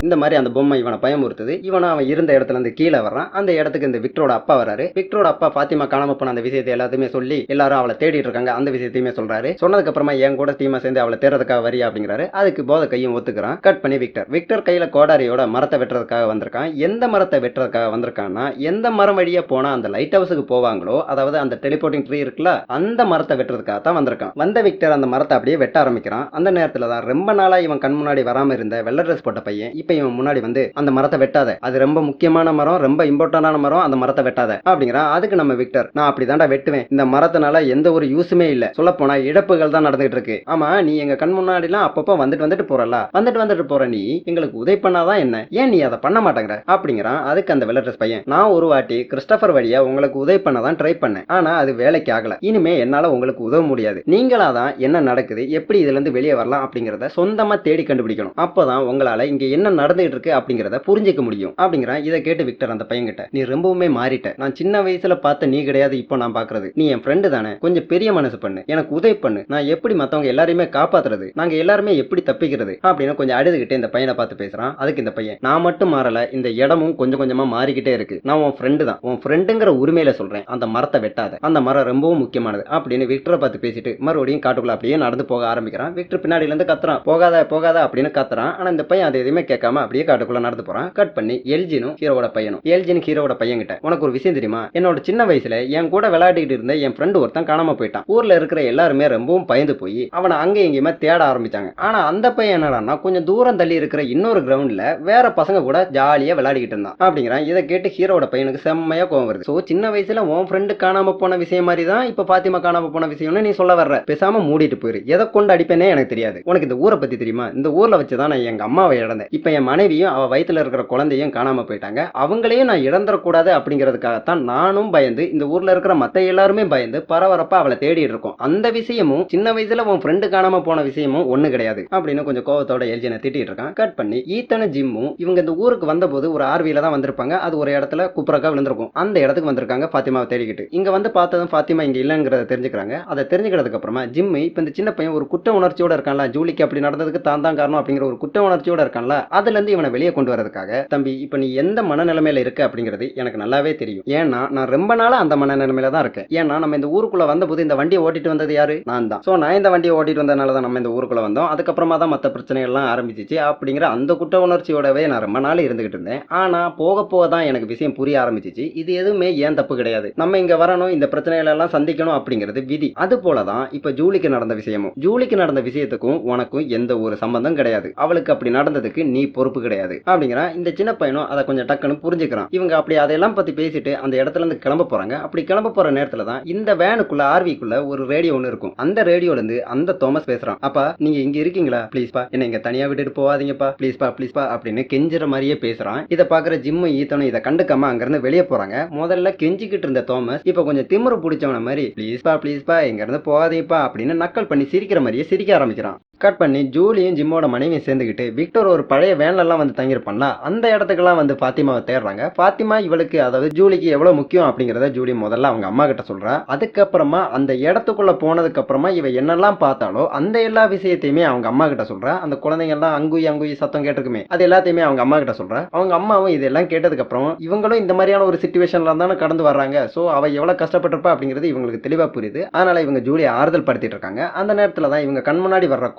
இந்த மாதிரி அந்த பொம்மை இவனை பயமுறுத்துது. இவனும் அவன் இருந்த இடத்துல இருந்து கீழே வர்றான். அந்த இடத்துக்கு இந்த விக்டரோட அப்பா வராரு. விக்டரோட அப்பா பாத்திமா காணாம போன அந்த விஷயத்தை எல்லாத்தையுமே சொல்லி எல்லாரும் அவளை தேடிட்டு இருக்காங்க அந்த விஷயத்தையுமே சொல்றாரு. சொன்னதுக்கு அப்புறமா என் கூட டீமா சேர்ந்து அவளை தேடுறதுக்காக வரியா அப்படிங்கிறாரு. அதுக்கு போத கையும் ஒத்துக்கிறான். கட் பண்ணி விக்டர் கையில கோடாரியோட மரத்தை வெட்டுறதுக்காக வந்திருக்கான். எந்த மரத்தை வெட்டுறதுக்காக வந்திருக்கான்னா, எந்த மரம் வழியா போனா அந்த லைட் ஹவுஸுக்கு போவாங்களோ, அதாவது அந்த டெலிபோர்ட்டிங் ட்ரீ இருக்குல்ல, அந்த மரத்தை வெட்டுறதுக்காக தான் வந்திருக்கான். வந்த விக்டர் அந்த மரத்தை அப்படியே வெட்ட ஆரம்பிக்கிறான். அந்த நேரத்துல தான் ரொம்ப நாளா இவன் கண் முன்னாடி வராம இருந்த வெள்ளை ட்ரெஸ் போட்ட பையன் இப்ப இவன் முன்னாடி வந்து, அந்த மரத்தை வெட்டாத, அது ரொம்ப முக்கியமான மரம், ரொம்ப இம்பார்ட்டன்டான மரம், அந்த மரத்தை வெட்டாத அப்படிங்கிறான். அதுக்கு நம்ம விக்டர், நான் அப்படிதான்டா வெட்டுவேன், இந்த மரத்தினால எந்த ஒரு யூஸுமே இல்ல, சொல்ல போனா இழப்புகள் தான் நடந்துட்டு இருக்கு. ஆமா நீ எங்க கண் முன்னாடி எல்லாம் அப்பப்ப வந்துட்டு போறல, வந்துட்டு போற நீ எங்களுக்கு உதவி பண்ணாதான் என்ன, ஏன் நீ அதை பண்ண மாட்டேங்கிற அப்படிங்கிறான். அதுக்கு அந்த வெள்ளை ட்ரெஸ் பையன், நான் ஒரு வாட்டி கிறிஸ்டபர் வழியா உங்களுக்கு உதவி பண்ணதான் ட்ரை பண்ணேன், ஆனா அது வேலைக்கு ஆகல, இனிமே என்னால உங்களுக்கு உதவ முடியாது, நீங்களாதான் என்ன நடக்குது, எப்படி இதுல இருந்து வெளியே வரலாம் அப்படிங்கறத சொந்தமா தேடி கண்டுபிடிக்கணும், அப்பதான் உங்களால இங்க என்ன நடந்துகிட்டு இருக்கு அப்படிங்கறத புரிஞ்சிக்க முடியும் அப்படிங்கிறான். இதை கேட்டு விக்டர் அந்த பையன் கிட்ட, நீ ரொம்பவுமே மாறிட்ட, நான் சின்ன வயசுல பார்த்த நீ கிடையாது இப்போ நான் பாக்குறது, நீ என் ஃப்ரெண்டு தானே, கொஞ்சம் பெரிய மனசு பண்ணு, எனக்கு உதவி பண்ணு, நான் எப்படி மத்தவங்க எல்லாரையுமே காப்பாத்துறது, நாங்க எல்லாருமே எப்படி தப்பிக்கிறது அப்படின்னு கொஞ்சம் அழுதுகிட்டே இந்த பையனை பார்த்து பேசுறான். அதுக்கு இந்த பையன், நான் மட்டும் மாறல, இந்த இடமும் கொஞ்சம் கொஞ்சமா மாறிக்கிட்டே இருக்கு, நான் உன் ஃப்ரெண்டு தான், உன் ஃப்ரெண்டுங்கிற உரிமையில சொல்றேன், அந்த மரத்தை வெட்டாத, அந்த மரம் ரொம்பவும் முக்கியமானது அப்படின்னு விக்டரை பார்த்து பேசிட்டு மறுபடியும் காட்டுக்குள்ள அப்படியே நடந்து போக ஆரம்பிக்கிறான். விக்டர் பின்னாடில இருந்து கத்துறான், போகாத போகாத அப்படின்னு கத்துறான். ஆனா இந்த பையன் அதை எதுவுமே கேட்காம அப்படியே காட்டுக்குள்ள நடந்து போறான். கட் பண்ணி எல்ஜினும் ஹீரோட பையனும். எல்ஜின் ஹீரோட பையன் கிட்ட, உனக்கு ஒரு விஷயம் தெரியுமா, என்னோட சின்ன வயசுல என் கூட விளையாடிட்டு இருந்த என் ஃப்ரெண்டு ஒருத்தன் காணாம போயிட்டான். ஊர்ல இருக்கிற எல்லாருமே ரொம்பவும் பயந்து போய் அவனை அங்க எங்கேயுமே தேட ஆரம்பிச்சாங்க. ஆனா அந்த பையன் என்னடான்னா கொஞ்சம் தூரம் தள்ளி இருக்கிற இன்னொரு கிரவுண்ட்ல வேற பசங்க கூட ஜாலியா விளையாடிக்கிட்டு இருந்தான் அப்படிங்கிறான். இதை கேட்டு ஹீரோட பையனுக்கு செம்மையா கோவம் வருது. சோ சின்ன வயசுல உன் ஃப்ரெண்டு காணாம போன விஷயம் மாதிரி தான் இப்ப பாத்திமா காணாம போன விஷயம்னு நீ சொல்ல வர்ற, பேசாம மூடிட்டு போயிரு, எதை கொண்டு அடிப்பேனே எனக்கு தெரியாது, உனக்கு இந்த ஊரை பத்தி தெரியுமா, இந்த ஊர்ல வச்சுதான் நான் எங்க அம்மாவை இழந்தேன், இப்ப என் மனைவியும் அவ வயித்துல இருக்கிற குழந்தையும் காணாம போயிட்டாங்க, அவங்களையும் நான் இழந்துடக்கூடாது அப்படிங்கிறதுக்காகத்தான் நானும் பயந்து இந்த ஊர்ல இருக்கிற மத்த எல்லாருமே பயந்து பரபரப்பா அவளை தேடிட்டு இருக்கோம், அந்த விஷயமும் சின்ன வயசுல உன் ஃப்ரெண்டு காணாம போன விஷயமும் ஒண்ணு கிடையாது அப்படின்னு கொஞ்சம் கோவத்தோட எல்ஜினை திட்டிட்டு இருக்கான். கட் பண்ணி ஈத்தனும் ஜிம்மும் இவங்க இந்த ஊருக்கு வந்த போது ஒரு ஆர்வியில தான் வந்திருப்பாங்க. அது ஒரு இடத்துல குப்புறக்கா விழுந்திருக்கும். அந்த இடத்துக்கு வந்திருக்காங்க பாத்திமாவை தேடிக்கிட்டு. இங்க வந்து பார்த்ததும் பாத்திமா இங்க இல்லங்கிறத தெரிஞ்சுக்கிறாங்க. அதை தெரிஞ்சுக்கிறதுக்கு அப்புறமா ஜிம்மு இப்ப இந்த சின்ன பையன் ஒரு குற்ற உணர்ச்சியோட இருக்கான்ல, ஜூலிக்கு அப்படி நடந்ததுக்கு தான் காரணம் அப்படிங்கிற ஒரு குற்ற உணர்ச்சியோட இருக்கான்ல, அதுல இருந்து இவனை வெளியே கொண்டு வரதுக்காக, தம்பி இப்ப நீ எந்த மனநிலைமையில இருக்க அப்படிங்கிறது எனக்கு நல்லாவே தெரியும், ஏன்னா நான் ரொம்ப நாளா அந்த மனநிலைமையில தான் இருக்கேன், ஏன்னா நம்ம இந்த ஊருக்குள்ள வந்தபோது இந்த வண்டியை ஓட்டிட்டு வந்தது யாரு, நான் தான். சோ நான் இந்த வண்டியை ஓட்டிட்டு வந்ததுனால தான் நம்ம இந்த ஊருக்குள்ள வந்தோம், அதுக்கப்புறமா தான் மற்ற பிரச்சனைகள் எல்லாம் ஆரம்பிச்சிச்சு அப்படிங்கிற அந்த குற்ற உணர்ச்சியோடவே நான் ரொம்ப நாள் இருந்துகிட்டு இருந்தேன். ஆனா போக போக தான் எனக்கு விஷயம் புரிய ஆரம்பிச்சிச்சு, இது எதுவுமே ஏன் தப்பு கிடையாது, நம்ம இங்க வரணும், இந்த பிரச்சனைகள் எல்லாம் சந்திக்கணும் அப்படிங்கிறது விதி. அது போலதான் இப்ப ஜூலிக்கு நடந்த விஷயமும், ஜூலிக்கு நடந்த விஷயத்துக்கும் உனக்கும் எந்த ஒரு சம்பந்தம் கிடையாது, அவளுக்கு அப்படி நடந்ததுக்கு நீ பொறுப்பு கிடையாது அப்படிங்கிற இந்த சின்ன பையனும் அதை கொஞ்சம் டக்குன்னு புரிஞ்சுக்கிறான். இவங்க அப்படி அதெல்லாம் பத்தி பேசிட்டு அந்த இடத்துல இருந்து கிளம்ப போறாங்க. அப்படி கிளம்ப போற நேரத்துல தான் இந்த வேனுக்குள்ள ஆர்விக்குள்ள ஒரு ரேடியோ ஒண்ணு இருக்கும். அந்த ரேடியோல இருந்து அந்த தோமஸ் பேசுறான், அப்பா நீங்க இங்க இருக்கீங்களா, ப்ளீஸ்பா என்ன இங்க தனியா விட்டுட்டு போவாதீங்கப்பா, ப்ளீஸ்பா அப்படின்னு கெஞ்சுற மாதிரியே பேசுறான். இதை பாக்குற ஜிம்மு ஈத்தனும் இதை கண்டுக்காம அங்க இருந்து வெளியே போறாங்க. முதல்ல கெஞ்சிக்கிட்டு இருந்த தோமஸ் இப்ப கொஞ்சம் திமிரு பிடிச்சவன மாதிரி ப்ளீஸ்பா இங்க இருந்து போவாதீங்கப்பா அப்படின்னு நக்கல் பண்ணி சிரிக்கிற மாதிரியே சிரிக்க ஆரம்பிக்கிறான். கட் பண்ணி ஜூலியும் ஜிம்மோட மனைவியும் சேர்ந்துக்கிட்டு விக்டர் ஒரு பழைய வேன்ல எல்லாம் வந்து தங்கியிருப்பான்ல, அந்த இடத்துக்கெல்லாம் வந்து பாத்திமாவை தேடுறாங்க. பாத்திமா இவளுக்கு, அதாவது ஜூலிக்கு எவ்வளவு முக்கியம் அப்படிங்கறத ஜூலி முதல்ல அவங்க அம்மா கிட்ட சொல்றா. அதுக்கப்புறமா அந்த இடத்துக்குள்ள போனதுக்கு அப்புறமா இவ என்னெல்லாம் பார்த்தாலோ அந்த எல்லா விஷயத்தையுமே அவங்க அம்மா கிட்ட சொல்றா. அந்த குழந்தைங்க எல்லாம் அங்குயி சத்தம் கேட்டிருக்குமே, அது எல்லாத்தையுமே அவங்க அம்மா கிட்ட சொல்றா. அவங்க அம்மாவும் இதெல்லாம் கேட்டதுக்கு அப்புறம் இவங்களும் இந்த மாதிரியான ஒரு சிச்சுவேஷன்ல தானே கடந்து வர்றாங்க, சோ அவ எவ்வளவு கஷ்டப்பட்டிருப்பா அப்படிங்கிறது இவங்களுக்கு தெளிவா புரியுது. அதனால இவங்க ஜூலியை ஆறுதல் படுத்திட்டு இருக்காங்க. அந்த நேரத்துல தான் இவங்க கண் முன்னாடி வர்ற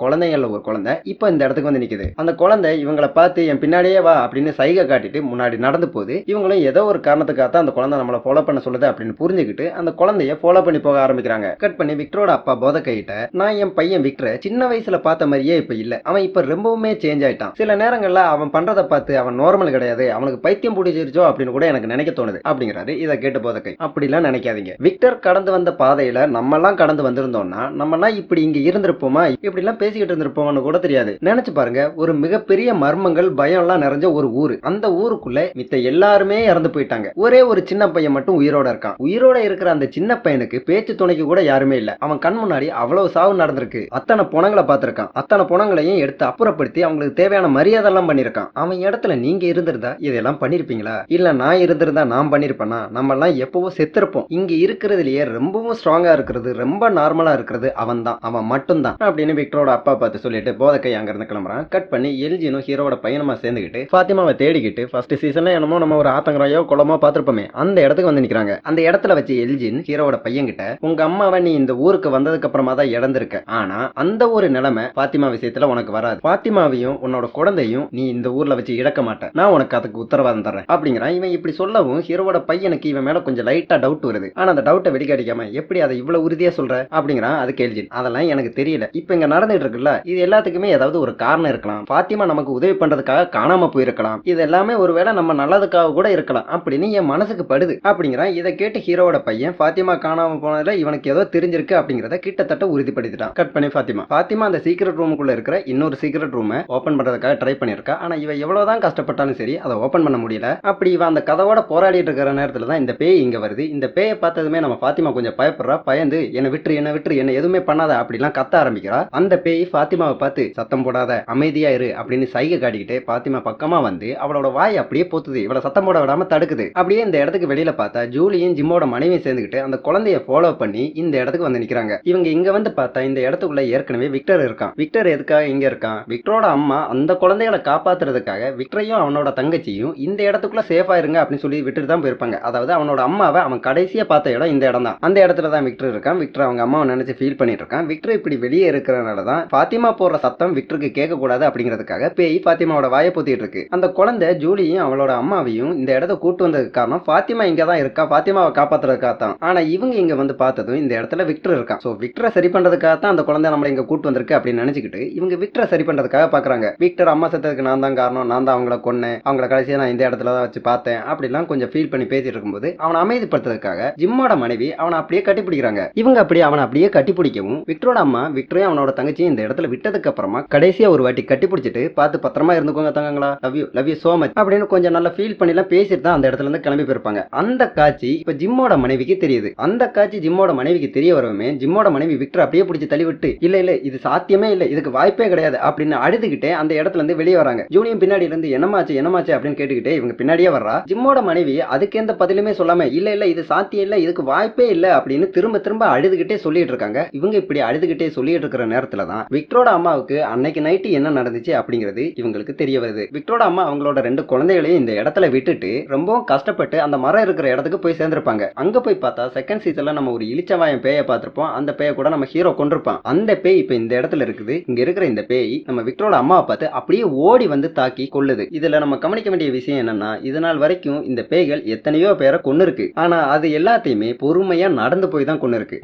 குழந்தைங்கள்ல ஒரு குழந்தை இப்ப இந்த இடத்துக்கு வந்து நிக்குது. அந்த குழந்தை இவங்களை பார்த்து என் பின்னாடியே வா அப்படின்னு சைகை காட்டிட்டு முன்னாடி நடந்து போகுது. இவங்களும் ஏதோ ஒரு காரணத்துக்காக அந்த குழந்தை நம்மளை ஃபாலோ பண்ண சொல்லுது அப்படின்னு புரிஞ்சுக்கிட்டு அந்த குழந்தைய ஃபாலோ பண்ணி போக ஆரம்பிக்கிறாங்க. கட் பண்ணி விக்டரோட அப்பா போதகையிட்ட, நான் என் பையன் விக்டரை சின்ன வயசுல பார்த்த மாதிரியே இப்ப இல்ல, அவன் இப்ப ரொம்பவுமே சேஞ்ச் ஆயிட்டான், சில நேரங்கள்ல அவன் பண்றதை பார்த்து அவன் நார்மல் கிடையாது, அவனுக்கு பைத்தியம் பிடிச்சிருச்சோ அப்படின்னு கூட எனக்கு நினைக்க தோணுது அப்படிங்கிறாரு. இதை கேட்டு போதகை, அப்படிலாம் நினைக்காதீங்க, விக்டர் கடந்து வந்த பாதையில நம்ம எல்லாம் கடந்து வந்திருந்தோம்னா நம்ம எல்லாம் இப்படி இங்க இருந்திருப்போமா, இப்படி எல்லாம் பேசிக்கிட்டு இருந்திருப்போம் கூட தெரியாது. நினைச்சு பாருங்க, ஒரு மிகப்பெரிய மர்மங்கள் பயம் எல்லாம் நிறைஞ்ச ஒரு ஊரு, அந்த ஊருக்குள்ள மித்த எல்லாருமே இறந்து போயிட்டாங்க, ஒரே ஒரு சின்ன பையன் மட்டும் உயிரோட இருக்கான். உயிரோட இருக்கிற அந்த சின்ன பையனுக்கு பேச்சு துணைக்கு கூட யாருமே இல்ல, அவன் கண் முன்னாடி அவ்வளவு சாவு நடந்திருக்கு, அத்தனை புணங்களை பார்த்திருக்கான், அத்தனை புணங்களையும் எடுத்து அப்புறப்படுத்தி அவங்களுக்கு தேவையான மரியாதை எல்லாம் பண்ணிருக்கான். அவன் இடத்துல நீங்க இருந்திருந்தா இதெல்லாம் பண்ணிருப்பீங்களா, இல்ல நான் இருந்திருந்தா நான் பண்ணிருப்பேனா, நம்ம எல்லாம் எப்பவோ செத்துருப்போம். இங்க இருக்கிறதுலயே ரொம்பவும் ஸ்ட்ராங்கா இருக்கிறது, ரொம்ப நார்மலா இருக்கிறது அவன் தான், அவன் மட்டும் தான் அப்படின்னு விக்டரோட அப்பா பார்த்து சொல்லிட்டு போதகை அங்க இருந்து கிளம்புறான். கட் பண்ணி எல்ஜினும் ஹீரோட பையனுமா சேர்ந்துக்கிட்டு பாத்திமாவை தேடிக்கிட்டு ஃபர்ஸ்ட் சீசன்ல என்னமோ நம்ம ஒரு ஆத்தங்கரையோ குளமோ பார்த்திருப்போமே அந்த இடத்துக்கு வந்து நிக்கிறாங்க. அந்த இடத்துல வச்சு எல்ஜின் ஹீரோட பையன் கிட்ட, உங்க அம்மாவை நீ இந்த ஊருக்கு வந்ததுக்கு அப்புறமா தான் இழந்திருக்க, ஆனா அந்த ஒரு நிலைமை பாத்திமா விஷயத்துல உனக்கு வராது, பாத்திமாவையும் உன்னோட குழந்தையும் நீ இந்த ஊர்ல வச்சு இழக்க மாட்ட, நான் உனக்கு அதுக்கு உத்தரவாதம் தரேன் அப்படிங்கிறான். இவன் இப்படி சொல்லவும் ஹீரோட பையனுக்கு இவன் மேல கொஞ்சம் லைட்டா டவுட் வருது. ஆனா அந்த டவுட்டை வெளிக்காட்டிக்காம எப்படி அதை இவ்வளவு உறுதியா சொல்ற அப்படிங்கிறான். அதுக்கு எல்ஜின், அதெல்லாம் எனக்கு தெரியல, இப்ப இங்க நடந்துட்டு இருக்குல்ல இது எல்லாத்துக்குமே ஏதாவது ஒரு காரணம் இருக்கலாம், பாத்திமா நமக்கு உதவி பண்றதுக்காக காணாம போயிருக்கலாம், இது எல்லாமே ஒருவேளை நம்ம நல்லதுக்காக கூட இருக்கலாம் அப்படின்னு என் மனசுக்கு படுது அப்படிங்கிறான். இதை கேட்டு ஹீரோட பையன் பாத்திமா காணாம போனதுல இவனுக்கு ஏதோ தெரிஞ்சிருக்கு அப்படிங்கறத கிட்டத்தட்ட உறுதிப்படுத்திட்டான். கட் பண்ணி பாத்திமா அந்த சீக்ரெட் ரூமுக்குள்ள இருக்கிற இன்னொரு சீக்ரெட் ரூமை ஓபன் பண்றதுக்காக ட்ரை பண்ணிருக்கா. ஆனா இவ எவ்வளவுதான் கஷ்டப்பட்டாலும் சரி அதை ஓபன் பண்ண முடியல. அப்படி இவ அந்த கதவோட போராடிட்டு இருக்கிற நேரத்துல தான் இந்த பேய் இங்க வருது. இந்த பேயை பார்த்ததுமே நம்ம பாத்திமா கொஞ்சம் பயப்படுறா. பயந்து என்ன விட்டுரு என்ன எதுவுமே பண்ணாத அப்படிலாம் கத்த ஆரம்பிக்கிறா. அந்த பேய் ஃபாத்திமாவை பார்த்து சத்தம் போடாத அமைதியா இரு அப்படின்னு சைகை காட்டிக்கிட்டு ஃபாத்திமா பக்கமா வந்து அவளோட வாய் அப்படியே போத்துது, இவளை சத்தம் போட விடாம தடுக்குது. அப்படியே இந்த இடத்துக்கு வெளியில பார்த்தா ஜூலியும் ஜிம்மோட மனைவியும் சேர்ந்துக்கிட்டு அந்த குழந்தைய ஃபாலோ பண்ணி இந்த இடத்துக்கு வந்து நிக்கிறாங்க. இவங்க இங்க வந்து பார்த்தா இந்த இடத்துக்குள்ள ஏற்கனவே விக்டர் இருக்கான். விக்டர் எதுக்காக இங்க இருக்கான்? விக்டரோட அம்மா அந்த குழந்தைகளை காப்பாத்துறதுக்காக விக்டரையும் அவனோட தங்கச்சியும் இந்த இடத்துக்குள்ள சேஃபா இருங்க அப்படின்னு சொல்லி விட்டுட்டு தான் போயிருப்பாங்க. அதாவது அவனோட அம்மாவை அவன் கடைசியா பார்த்த இடம் இந்த இடம் தான். அந்த இடத்துல தான் விக்டர் இருக்கான். விக்டர் அவங்க அம்மாவை நினைச்சு ஃபீல் பண்ணிட்டு இருக்கான். விக்டர் இப்படி வெளியே இருக்கிறனால தான் ஃபாத்திமா போடுற சத்தம் விக்டருக்கு கேட்க கூடாது அப்படிங்கிறதுக்காக பேய் ஃபாத்திமாவோட வாயை பொத்திட்டு இருக்கு. அந்த குழந்தை ஜூலியும் அவளோட அம்மாவையும் இந்த இடத்த கூட்டு வந்ததுக்கு காரணம் ஃபாத்திமா இங்க தான் இருக்கா, ஃபாத்திமாவை காப்பாத்துறதுக்காக தான். ஆனா இவங்க இங்க வந்து பார்த்ததும் இந்த இடத்துல விக்டர் இருக்கான். சோ விக்டரை சரி பண்றதுக்காக தான் அந்த குழந்தை நம்மள இங்க கூட்டு வந்திருக்கு அப்படின்னு நினைச்சுக்கிட்டு இவங்க விக்டரை சரி பண்றதுக்காக பாக்குறாங்க. விக்டர் அம்மா செத்ததுக்கு நான் தான் காரணம், நான் தான் அவங்கள கொன்னேன், அவங்கள கடைசியா நான் இந்த இடத்துல தான் வச்சு பார்த்தேன் அப்படிலாம் கொஞ்சம் ஃபீல் பண்ணி பேசிட்டு இருக்கும்போது அவனை அமைதிப்படுத்துறதுக்காக ஜிம்மோட மனைவி அவனை அப்படியே கட்டி பிடிக்கிறாங்க. இவங்க அப்படியே அவனை அப்படியே கட்டி பிடிக்கவும் விக்டரோட அம்மா விக்டரையும் அவனோட தங்கச்சியும் இந்த இடத்துல விட்டதுக்கு அப்புறமா கடைசியா ஒரு வாட்டி கட்டி பிடிச்சிட்டு பார்த்து பத்திரமா இருந்துக்கோங்க தங்கங்களா, லவ் யூ சோ மச் அப்படின்னு கொஞ்சம் நல்லா ஃபீல் பண்ணிலாம் பேசிட்டு தான் அந்த இடத்துல இருந்து கிளம்பி போயிருப்பாங்க. அந்த காட்சி இப்ப ஜிம்மோட மனைவிக்கு தெரியுது. அந்த காட்சி ஜிம்மோட மனைவிக்கு தெரிய வரவுமே ஜிம்மோட மனைவி விக்டர் அப்படியே பிடிச்சி தள்ளி விட்டு இல்ல இது சாத்தியமே இல்ல, இதுக்கு வாய்ப்பே கிடையாது அப்படின்னு அழுதுகிட்டே அந்த இடத்துல இருந்து வெளியே வராங்க. ஜூலியும் பின்னாடி இருந்து என்னமாச்சு அப்படின்னு கேட்டுக்கிட்டே இவங்க பின்னாடியே வர்றா. ஜிம்மோட மனைவி அதுக்கு எந்த பதிலுமே சொல்லாம இல்ல இது சாத்தியம் இல்ல, இதுக்கு வாய்ப்பே இல்ல அப்படின்னு திரும்ப அழுதுகிட்டே சொல்லிட்டு இருக்காங்க. இவங்க இப்படி அழுதுகிட்டே சொல்லிட்டு இருக்கிற நேரத்துல தான் விக்டரோட அம்மாவுக்கு அன்னைக்கு நைட்டு என்ன நடந்துச்சு அப்படிங்கிறது இவங்களுக்கு தெரிய வருது. விக்டரோட அம்மா அவங்களோட 2 குழந்தைகளையும் இந்த இடத்துல விட்டுட்டு ரொம்பவும் கஷ்டப்பட்டு அந்த மரம் இருக்கிற இடத்துக்கு போய் சேர்ந்திருப்பாங்க. அங்க போய் பார்த்தா செகண்ட் சீசன்ல நம்ம ஒரு இளிச்சவாயம் பேயை பார்த்திருப்போம். அந்த பேயை கூட நம்ம ஹீரோ கொண்டிருப்பான். அந்த பேய் இப்ப இந்த இடத்துல இருக்குது. இங்க இருக்கிற இந்த பேய் நம்ம விக்டரோட அம்மாவை பார்த்து அப்படியே ஓடி வந்து தாக்கி கொள்ளுது. இதுல நம்ம கவனிக்க வேண்டிய விஷயம் என்னன்னா இது நாள் வரைக்கும் இந்த பேய்கள் எத்தனையோ பேரை கொண்டு இருக்கு. ஆனா அது எல்லாத்தையுமே பொறுமையா நடந்து போய் தான் கொண்டு இருக்கு.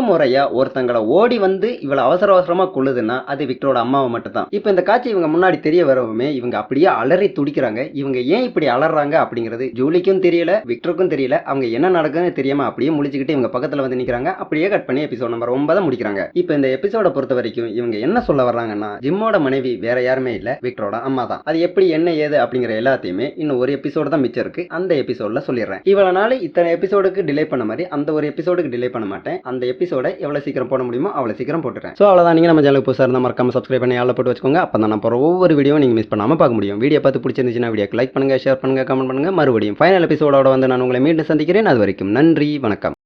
முறையா ஒருத்தங்களை ஓடி வந்து இவ்வளவு அவசரமா கொள்ளுதுன்னா அது விக்டரோட அம்மாவை மட்டும் தான். இப்ப இந்த காட்சி இவங்க முன்னாடி தெரிய வரவுமே இவங்க அப்படியே அலறி துடிக்கிறாங்க. இவங்க ஏன் இப்படி அலறாங்க அப்படிங்கிறது ஜூலிக்கும் தெரியல, விக்டருக்கும் தெரியல. அவங்க என்ன நடக்குதுன்னு தெரியாம அப்படியே முழிச்சுக்கிட்டு இவங்க பக்கத்துல வந்து நிக்கிறாங்க. அப்படியே கட் பண்ணி எபிசோட் நம்பர் 9 முடிக்கிறாங்க. இப்ப இந்த எபிசோட பொறுத்த வரைக்கும் இவங்க என்ன சொல்ல வர்றாங்கன்னா ஜிம்மோட மனைவி வேற யாருமே இல்ல, விக்டரோட அம்மா தான். அது எப்படி என்ன ஏது அப்படிங்கிற எல்லாத்தையுமே இன்னும் ஒரு எபிசோடு தான் மிச்சம் இருக்கு. அந்த எபிசோட்ல சொல்லிடுறேன். இவ்வளவு நாள் இத்தனை எபிசோடுக்கு டிலே பண்ண மாதிரி அந்த ஒரு எபிசோடுக்கு டிலே பண்ண மாட்டேன். அந்த எபிசோட எவ்வளவு சீக்கிரம் போட முடியுமோ அவ்வளவு சீக்கிரம் போட்டுறேன். சோ அவ்வளவுதான். நீங்க நம்ம சேனலுக்கு புதுசா இருந்தா மறக்காம சப்ஸ்கிரைப் பண்ணி ஆள போட்டு வச்சுக்கோங்க. அப்பதான் நான் போற ஒவ்வொரு வீடியோ நீங்க மிஸ் பண்ணாம பார்க்க முடியும். வீடியோ பார்த்து பிடிச்சிருந்துச்சுன்னா வீடியோக்கு லைக் பண்ணுங்க, ஷேர் பண்ணுங்க, கமெண்ட் பண்ணுங்க. மறுபடியும் ஃபைனல் எபிசோடோட வந்து நான் உங்களை மீண்டும் சந்திக்கிறேன். அது வரைக்கும் நன்றி, வணக்கம்.